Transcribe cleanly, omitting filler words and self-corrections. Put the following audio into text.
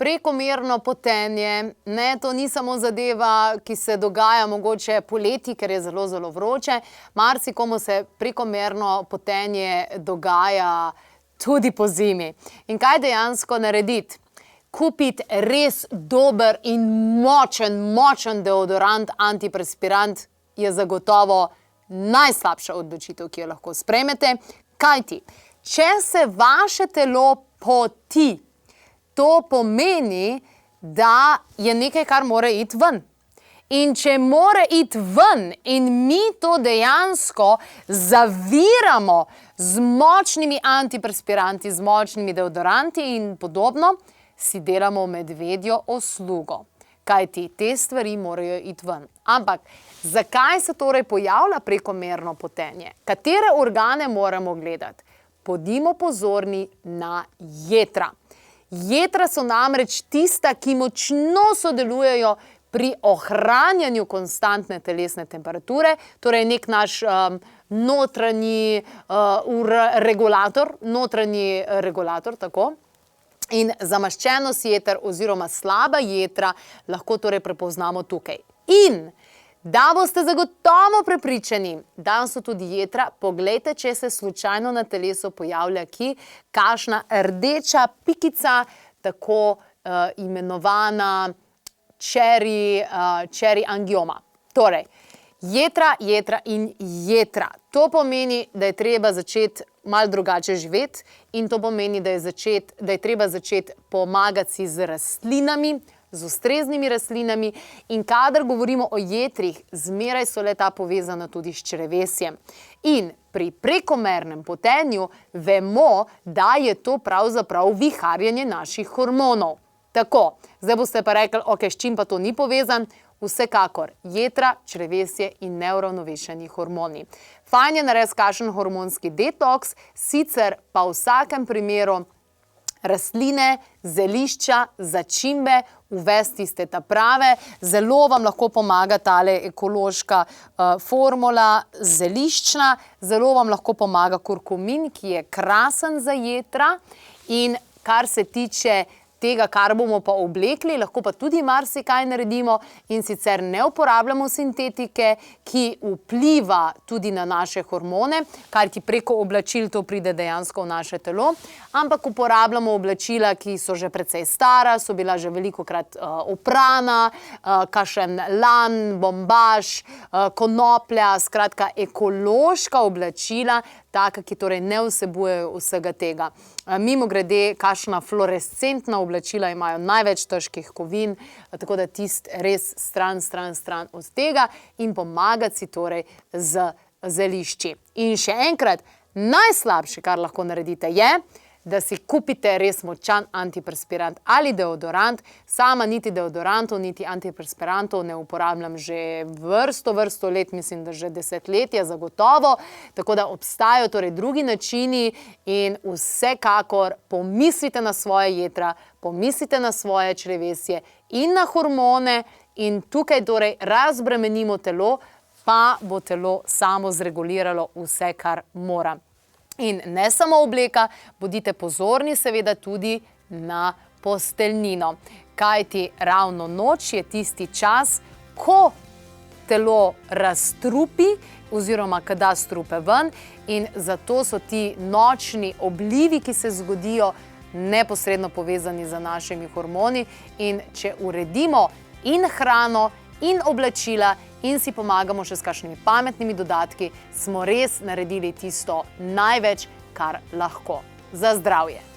prekomerno potenje, ne, to ni samo zadeva, ki se dogaja mogoče poleti, ker je zelo, zelo vroče. Marsikomu se prekomerno potenje dogaja tudi pozimi. In kaj dejansko narediti? Kupiti res dober in močen deodorant, antiperspirant je zagotovo najslabša odločitev, ki jo lahko sprejmete. Kajti, če se vaše telo poti, to pomeni, da je nekaj, kar mora iti ven. In če mora iti ven in mi to dejansko zaviramo z močnimi antiperspiranti, z močnimi deodoranti in podobno, si delamo medvedjo uslugo. Kajti te stvari morajo iti ven. Ampak, zakaj se torej pojavlja prekomerno potenje? Katere organe moramo gledati? Bodimo pozorni na jetra. Jetra so namreč tista, ki močno sodelujejo pri ohranjanju konstantne telesne temperature, torej nek naš notranji regulator, tako. In zamaščenost jeter oziroma slaba jetra lahko torej prepoznamo tukaj. In da boste zagotovo prepričani, da so tudi jetra, poglejte, če se slučajno na telesu pojavlja kakšna rdeča pikica, tako imenovana cherry angioma. Torej, jetra in jetra. To pomeni, da je treba začeti malo drugače živeti in to pomeni, da je treba začeti pomagati si z rastlinami, z ustreznimi rastlinami in kadar govorimo o jetrih, zmeraj so le ta povezana tudi s črevesjem. In pri prekomernem potenju vemo, da je to pravzaprav viharjenje naših hormonov. Tako, zdaj boste pa rekli, ok, s čim pa to ni povezan? Vsekakor, jetra, črevesje in neuravnovešeni hormoni. Fajn je narediti kakšen hormonski detoks, sicer pa v vsakem primeru rastline, zelišča, začimbe, uvesti ste ta prave. Zelo vam lahko pomaga tale ekološka formula zeliščna, zelo vam lahko pomaga kurkumin, ki je krasen za jetra in kar se tiče tega, kar bomo pa oblekli, lahko pa tudi marsikaj naredimo in sicer ne uporabljamo sintetike, ki vpliva tudi na naše hormone, kar ti preko oblačil to pride dejansko v naše telo, ampak uporabljamo oblačila, ki so že precej stara, so bila že velikokrat oprana, kakšen lan, bombaž, konoplja, skratka ekološka oblačila, taka, ki torej ne vsebujejo vsega tega. Mimogrede, kakšna fluorescentna oblačila imajo največ težkih kovin, tako da res stran od tega in pomagati si torej z zelišči. In še enkrat, najslabše, kar lahko naredite, je, da si kupite res močan antiperspirant ali deodorant. Sama niti deodorantov, niti antiperspirantov ne uporabljam že vrsto let, mislim, da že desetletja zagotovo. Tako da obstajajo torej drugi načini in vsekakor pomislite na svoje jetra, pomislite na svoje črevesje in na hormone in tukaj torej razbremenimo telo, pa bo telo samo zreguliralo vse, kar mora. In ne samo obleka, bodite pozorni seveda tudi na posteljnino. Kajti ravno noč je tisti čas, ko telo razstrupi oziroma ko da strupe ven in zato so ti nočni oblivi, ki se zgodijo, neposredno povezani z našimi hormoni. In če uredimo in hrano in oblačila in si pomagamo še s kakšnimi pametnimi dodatki, smo res naredili tisto največ, kar lahko. Za zdravje!